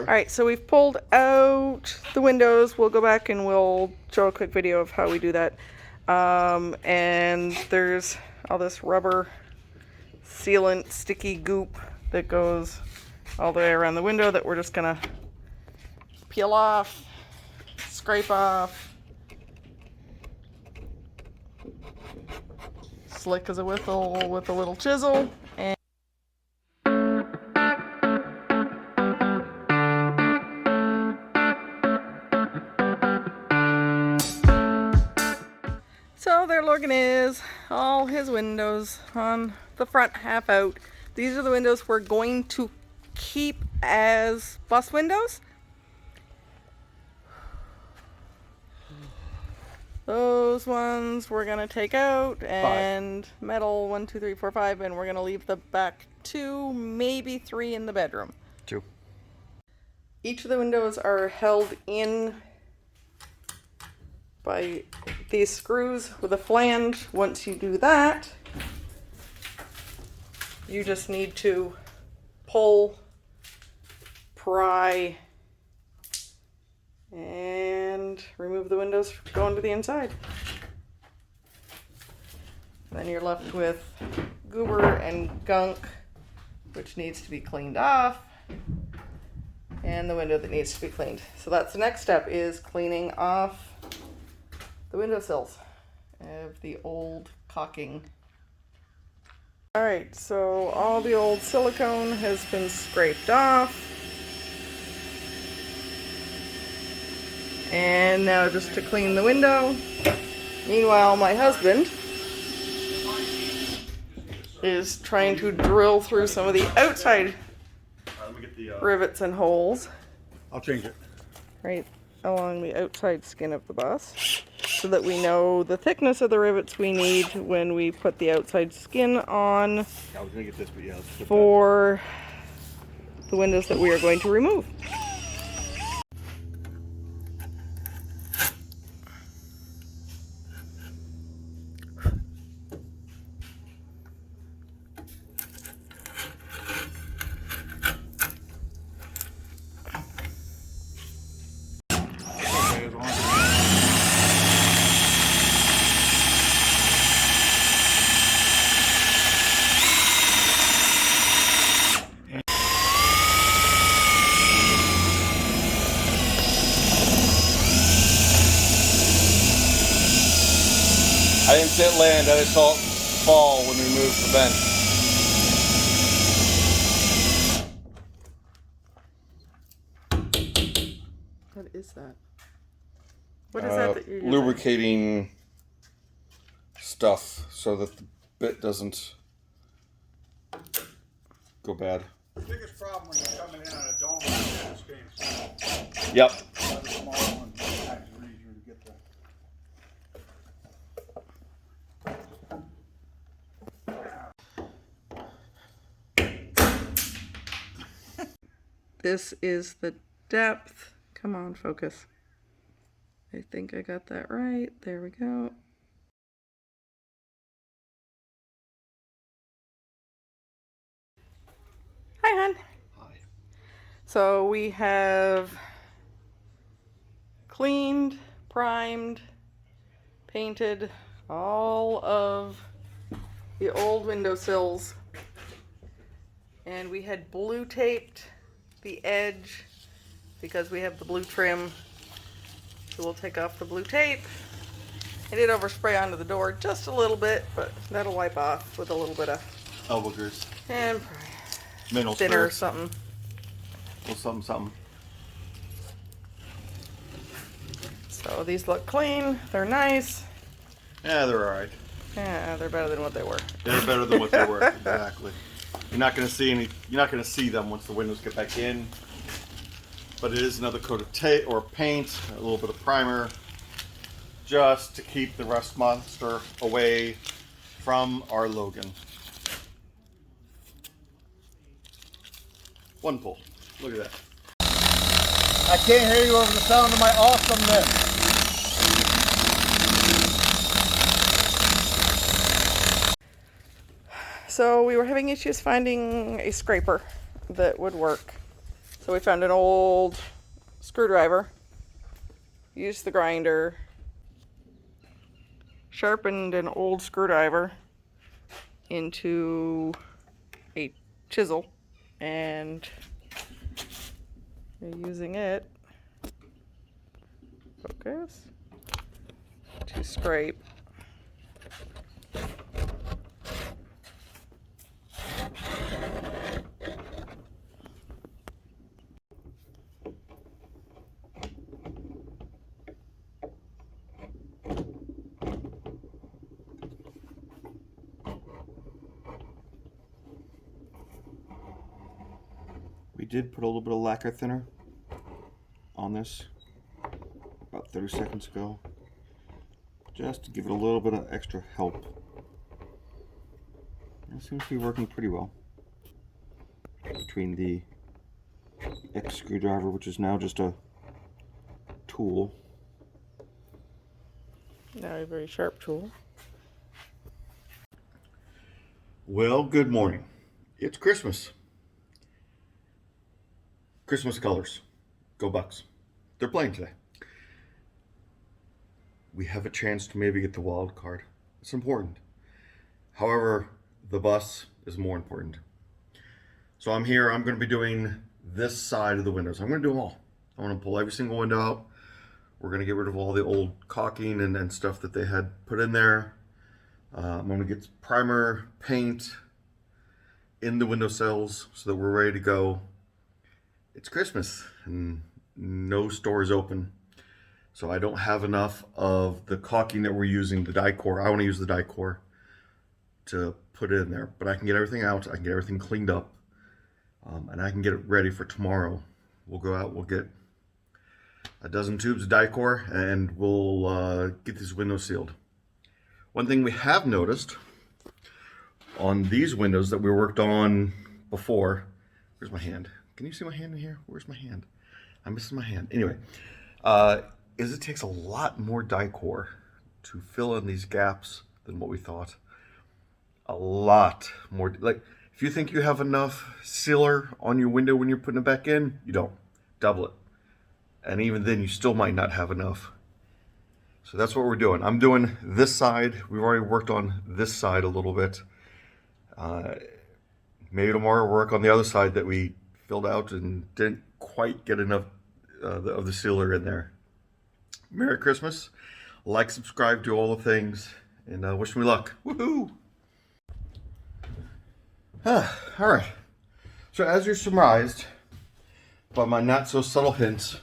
Alright, so we've pulled out the windows. We'll go back and we'll show a quick video of how we do that. And there's all this rubber sealant sticky goop that goes all the way around the window that we're just gonna peel off, scrape off, slick as a whistle with a little chisel. And so there Logan is, all his windows on the front half out. These are the windows we're going to keep as bus windows. Those ones we're gonna take out and metal 1, 2, 3, 4, 5, and we're gonna leave the back 2, maybe 3 in the bedroom. 2. Each of the windows are held in by these screws with a flange. Once you do that, you just need to pull, pry, and remove the windows going to the inside. Then you're left with goober and gunk, which needs to be cleaned off, and the window that needs to be cleaned. So that's the next step, is cleaning off the windowsills of the old caulking. Alright, so all the old silicone has been scraped off. And now just to clean the window. Meanwhile, my husband is trying to drill through some of the outside rivets and holes. I'll change it. Right along the outside skin of the bus, so that we know the thickness of the rivets we need when we put the outside skin on. I was gonna get this, but yeah, let's skip for the windows that we are going to remove. I didn't see it land, I just saw it fall when we moved the bench. What is that? What is that you're using? Lubricating stuff so that the bit doesn't go bad. The biggest problem when you're coming in on a dome is being small. Yep. The small one is actually easier to get the. This is the depth. Come on, focus. I think I got that right. There we go. Hi, hon. Hi. So we have cleaned, primed, painted all of the old windowsills, and we had blue taped the edge because we have the blue trim. So we'll take off the blue tape. I did overspray onto the door just a little bit, but that'll wipe off with a little bit of Elbow grease. and Mineral thinner or spray. something. A little something. So these look clean. They're nice. Yeah, they're alright. Yeah, they're better than what they were. They're better than what they were. Exactly. You're not gonna see any. You're not gonna see them once the windows get back in. But it is another coat of tape or paint, a little bit of primer, just to keep the rust monster away from our Logan. One pull. Look at that. I can't hear you over the sound of my awesomeness. So we were having issues finding a scraper that would work. So we found an old screwdriver, used the grinder, sharpened an old screwdriver into a chisel, and we're using it, focus, to scrape We did put a little bit of lacquer thinner on this about 30 seconds ago, just to give it a little bit of extra help. It seems to be working pretty well. Between the X screwdriver, which is now just a tool. now a very sharp tool. Well, good morning. It's Christmas. Christmas colors. Go Bucks. They're playing today. We have a chance to maybe get the wild card. It's important. However, the bus is more important. So I'm here. I'm going to be doing this side of the windows. I'm going to do them all. I'm going to pull every single window out. We're going to get rid of all the old caulking and stuff that they had put in there. I'm going to get primer, paint in the window sills so that we're ready to go. It's Christmas and no store is open. So I don't have enough of the caulking that we're using, the die core. I want to use the die core to put it in there. But I can get everything out. I can get everything cleaned up. And I can get it ready for tomorrow. We'll go out, we'll get a dozen tubes of die core, and we'll get these windows sealed. One thing we have noticed on these windows that we worked on before, where's my hand? Can you see my hand in here? Where's my hand? I'm missing my hand. Anyway, is it takes a lot more die core to fill in these gaps than what we thought. A lot more. Like, if you think you have enough sealer on your window when you're putting it back in, you don't. Double it. And even then, you still might not have enough. So that's what we're doing. I'm doing this side. We've already worked on this side a little bit. Maybe tomorrow we'll work on the other side that we filled out and didn't quite get enough of the sealer in there. Merry Christmas. Like, subscribe, do all the things, and wish me luck. Woohoo! All right. So as you're surprised by my not so subtle hints,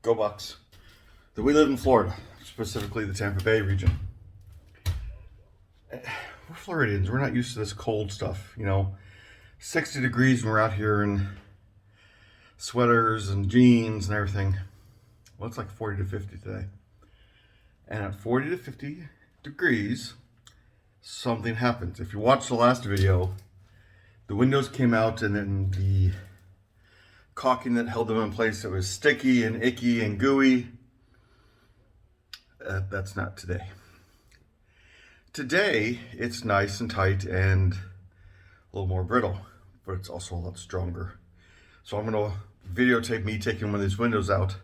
go Bucks, that we live in Florida, specifically the Tampa Bay region. We're Floridians. We're not used to this cold stuff, you know. 60 degrees and we're out here in sweaters and jeans and everything. Well, it's like 40 to 50 today. And at 40 to 50 degrees, something happens. If you watched the last video, the windows came out and then the caulking that held them in place, it was sticky and icky and gooey. That's not today. Today, it's nice and tight and a little more brittle, but it's also a lot stronger. So I'm going to videotape me taking one of these windows out.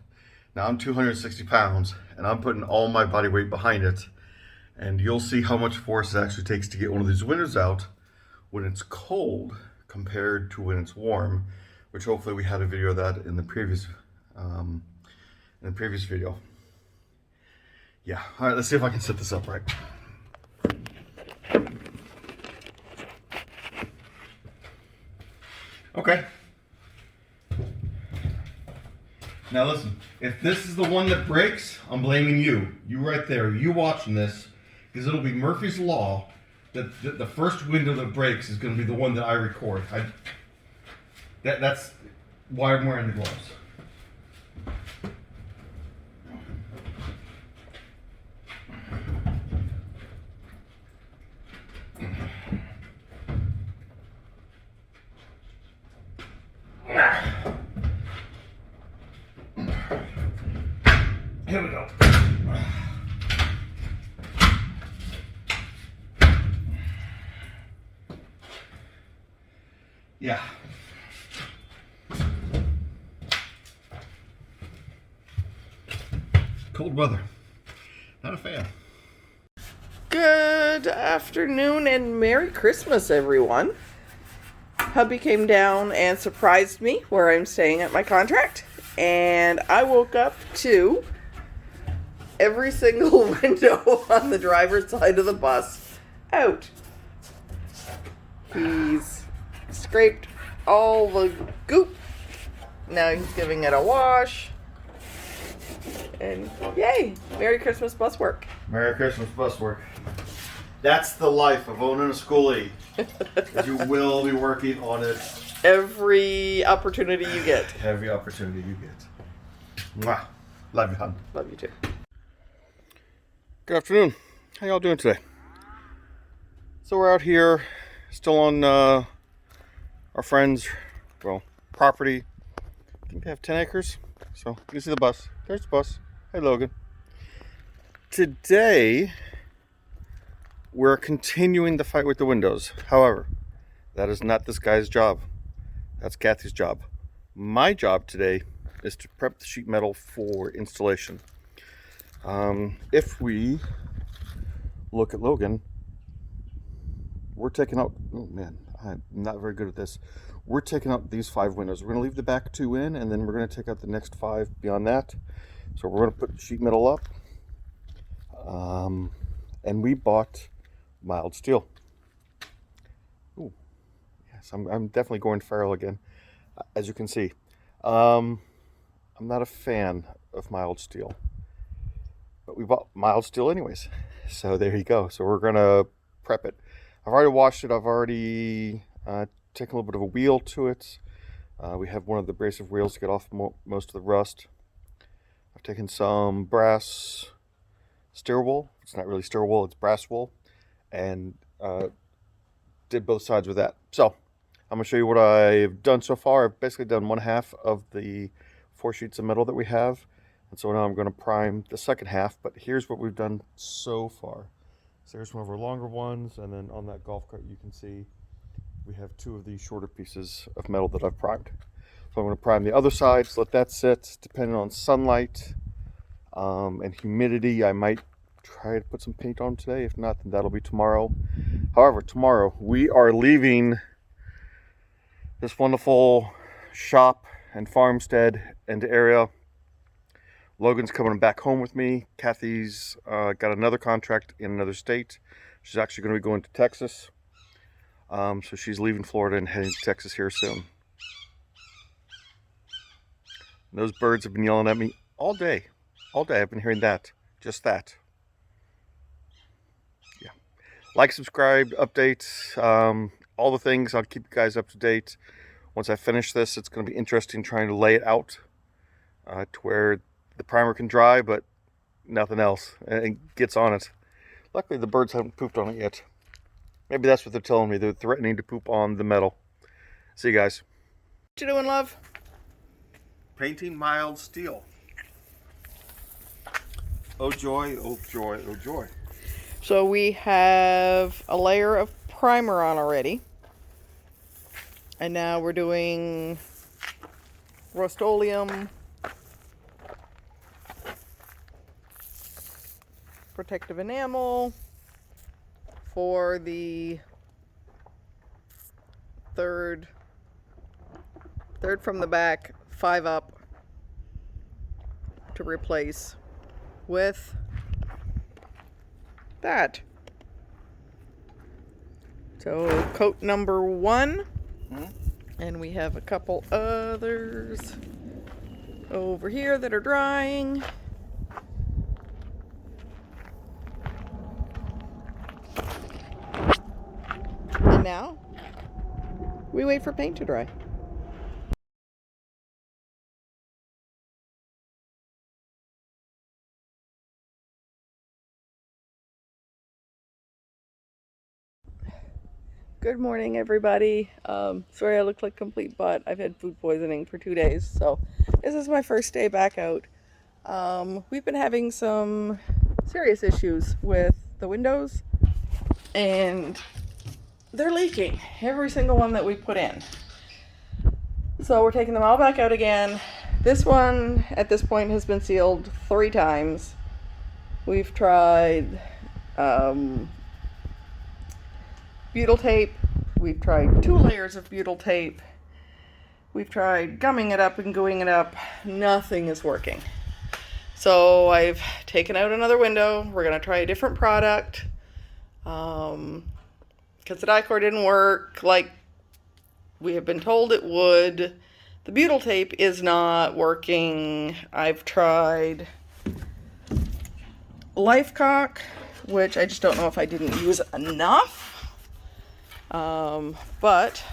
Now I'm 260 pounds and I'm putting all my body weight behind it. And you'll see how much force it actually takes to get one of these windows out when it's cold compared to when it's warm, which hopefully we had a video of that in the previous video. Yeah, all right, let's see if I can set this up right. Okay. Now listen, if this is the one that breaks, I'm blaming you. You right there, you watching this, because it'll be Murphy's Law that the first window that breaks is going to be the one that I record. That's why I'm wearing the gloves. Here we go. Yeah. cold weather. Not a fan. Good afternoon and Merry Christmas, everyone. Hubby came down and surprised me where I'm staying at my contract, and I woke up to every single window on the driver's side of the bus out. He's scraped all the goop. Now he's giving it a wash. And yay, Merry Christmas bus work. Merry Christmas bus work. That's the life of owning a schoolie. You will be working on it Every opportunity you get. every opportunity you get. Mwah. Love you, hon. Love you too. Good afternoon. How y'all doing today? So we're out here, still on our friend's, property. I think they have 10 acres. So you can see the bus. There's the bus. Hey, Logan. Today, we're continuing the fight with the windows. However, that is not this guy's job. That's Kathy's job. My job today is to prep the sheet metal for installation. If we look at Logan, we're taking out, oh man, I'm not very good at this. We're taking out these 5 windows. We're going to leave the back 2 in, and then we're going to take out the next 5 beyond that. So we're going to put the sheet metal up. And we bought mild steel. Ooh, yes, I'm definitely going feral again, as you can see. I'm not a fan of mild steel, but we bought mild steel anyways. So there you go. So we're going to prep it. I've already washed it. I've already taken a little bit of a wheel to it. We have one of the abrasive wheels to get off most of the rust. I've taken some brass steer wool. It's not really steer wool, it's brass wool, and did both sides with that. So I'm going to show you what I've done so far. I've basically done 1/2 of the 4 sheets of metal that we have, and so now I'm going to prime the second half. But here's what we've done so far. So there's one of our longer ones, and then on that golf cart you can see we have 2 of these shorter pieces of metal that I've primed. So I'm going to prime the other sides, let that sit. Depending on sunlight and humidity, I might try to put some paint on today. If not, then that'll be tomorrow. However, tomorrow we are leaving this wonderful shop and farmstead and area. Logan's coming back home with me. Kathy's got another contract in another state. She's actually going to be going to Texas. So she's leaving Florida and heading to Texas here soon. And those birds have been yelling at me all day. All day I've been hearing that. Just that. Yeah. Like, subscribe, updates, all the things. I'll keep you guys up to date. Once I finish this, it's going to be interesting trying to lay it out to where the primer can dry, but nothing else. And it gets on it. Luckily, the birds haven't pooped on it yet. Maybe that's what they're telling me. They're threatening to poop on the metal. See you guys. What you doing, love? Painting mild steel. Oh joy, oh joy, oh joy. So we have a layer of primer on already. And now we're doing Rust-Oleum, protective enamel for the third from the back, 5 up, to replace with that. So coat number 1, and we have a couple others over here that are drying. And now we wait for paint to dry. Good morning, everybody. Sorry I look like complete butt. I've had food poisoning for 2 days, so this is my first day back out. We've been having some serious issues with the windows, and they're leaking. Every single one that we put in. So we're taking them all back out again. This one at this point has been sealed 3 times. We've tried butyl tape. We've tried 2 layers of butyl tape. We've tried gumming it up and gluing it up. Nothing is working. So I've taken out another window. We're going to try a different product. Because the die-core didn't work like we have been told it would. The butyl tape is not working. I've tried Lifecock, which I just don't know if I didn't use enough. But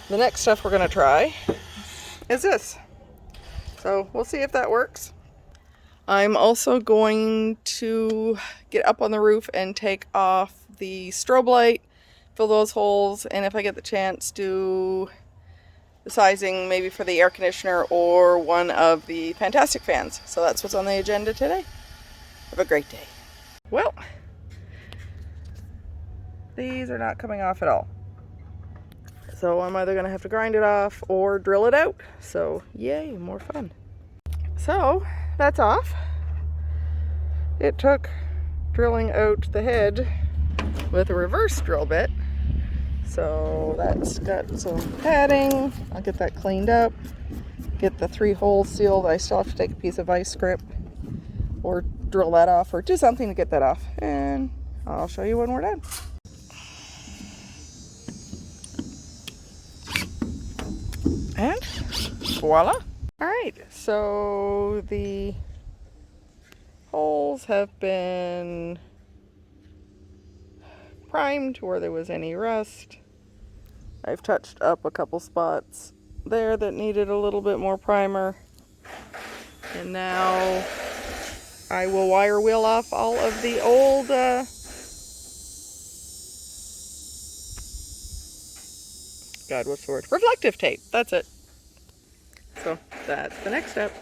the next stuff we're going to try is this. So we'll see if that works. I'm also going to get up on the roof and take off the strobe light, fill those holes, and if I get the chance, do the sizing maybe for the air conditioner or one of the Fantastic fans. So that's what's on the agenda today. Have a great day. Well, these are not coming off at all. So I'm either going to have to grind it off or drill it out. So yay, more fun. So that's off. It took drilling out the head with a reverse drill bit. So that's got some padding. I'll get that cleaned up. Get the 3 holes sealed. I still have to take a piece of vice grip or drill that off or do something to get that off. And I'll show you when we're done. And voila. Alright, so the holes have been primed where there was any rust. I've touched up a couple spots there that needed a little bit more primer. And now I will wire wheel off all of the old God, what's the word? Reflective tape. That's it. So that's the next step.